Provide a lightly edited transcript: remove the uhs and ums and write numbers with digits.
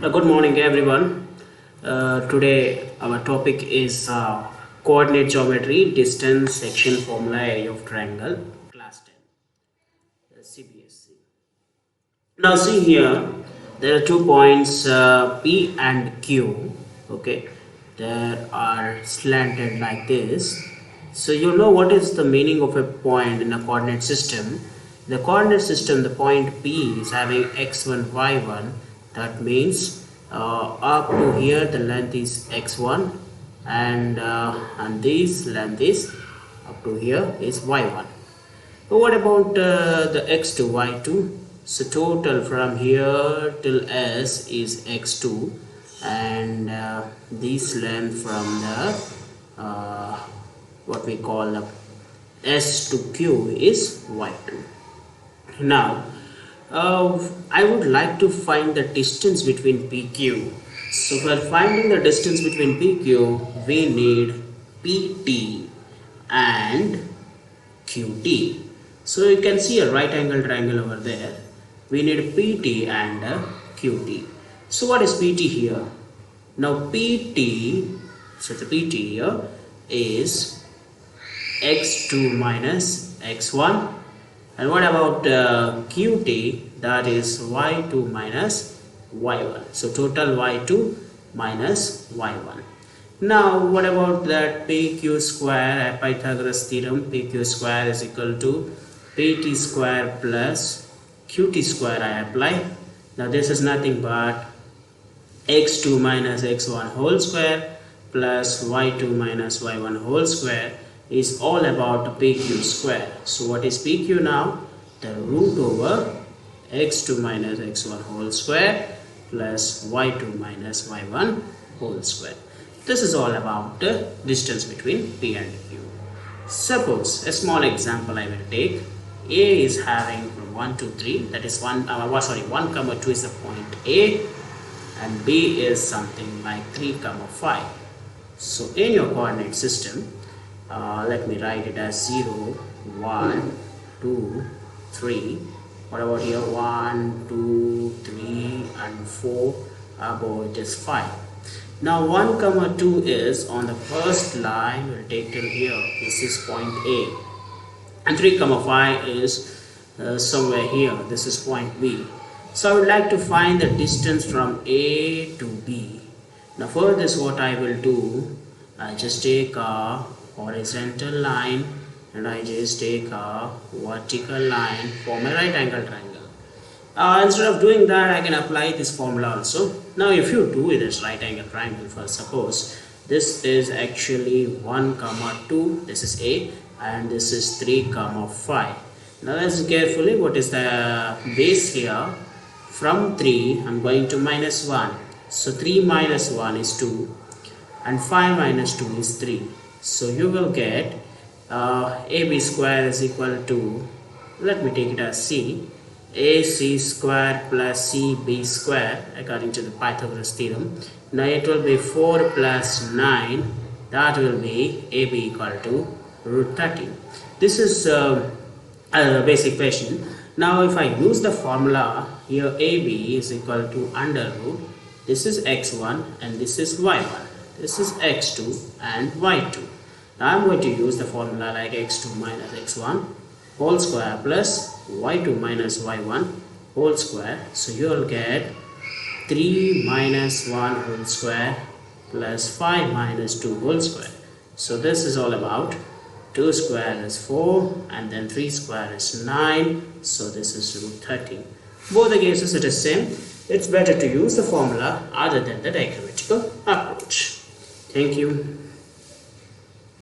Good morning, everyone. Today, our topic is coordinate geometry, distance, section, formula, area of triangle, class 10, CBSE. Now, see here, there are 2 points P and Q. Okay, there are slanted like this. So, you know what is the meaning of a point in a coordinate system? The coordinate system, the point P is having x1, y1. That means up to here the length is x1 and this length is up to here is y1. So what about the x2, y2? So total from here till s is x2 and this length from the what we call s to q is y2. Now I would like to find the distance between PQ. So for finding the distance between PQ, we need PT and QT. So you can see a right angle triangle over there. We need PT and QT. So what is PT here? Now PT, so the PT here is x2 minus x1. And what about QT? That is y2 minus y1. So total y2 minus y1. Now what about that PQ square? Pythagoras theorem, PQ square is equal to PT square plus QT square I apply. Now this is nothing but x2 minus x1 whole square plus y2 minus y1 whole square is all about PQ square. So what is PQ now? The root over x2 minus x1 whole square plus y2 minus y1 whole square. This is all about the distance between P and Q. Suppose a small example I will take. A is having from 1 to 3, that is 1 comma 2 is the point A, and B is something like 3 comma 5. So in your coordinate system, let me write it as 0, 1, 2, 3. What about here? 1, 2, 3 and 4. Above it is 5. Now 1 comma 2 is on the first line. We'll take till here. This is point A. And 3 comma 5 is somewhere here. This is point B. So I would like to find the distance from A to B. Now for this, what I will do, I just take a horizontal line and I just take a vertical line, form a right angle triangle. Instead of doing that, I can apply this formula also. Now if you do this right angle triangle, for suppose this is actually 1 comma 2, this is A, and this is 3 comma 5. Now listen carefully, what is the base here? From 3 I'm going to minus 1, so 3 minus 1 is 2 and 5 minus 2 is 3. So you will get AB square is equal to, let me take it as C, AC square plus CB square according to the Pythagoras theorem. Now it will be 4 plus 9, that will be AB equal to root 13. This is a basic question. Now if I use the formula here, AB is equal to under root, this is x1 and this is y1. This is x2 and y2. Now I am going to use the formula like x2 minus x1 whole square plus y2 minus y1 whole square. So you will get 3 minus 1 whole square plus 5 minus 2 whole square. So this is all about 2 square is 4 and then 3 square is 9. So this is root 13. Both the cases it is same. It's better to use the formula other than the diacritical approach. Thank you.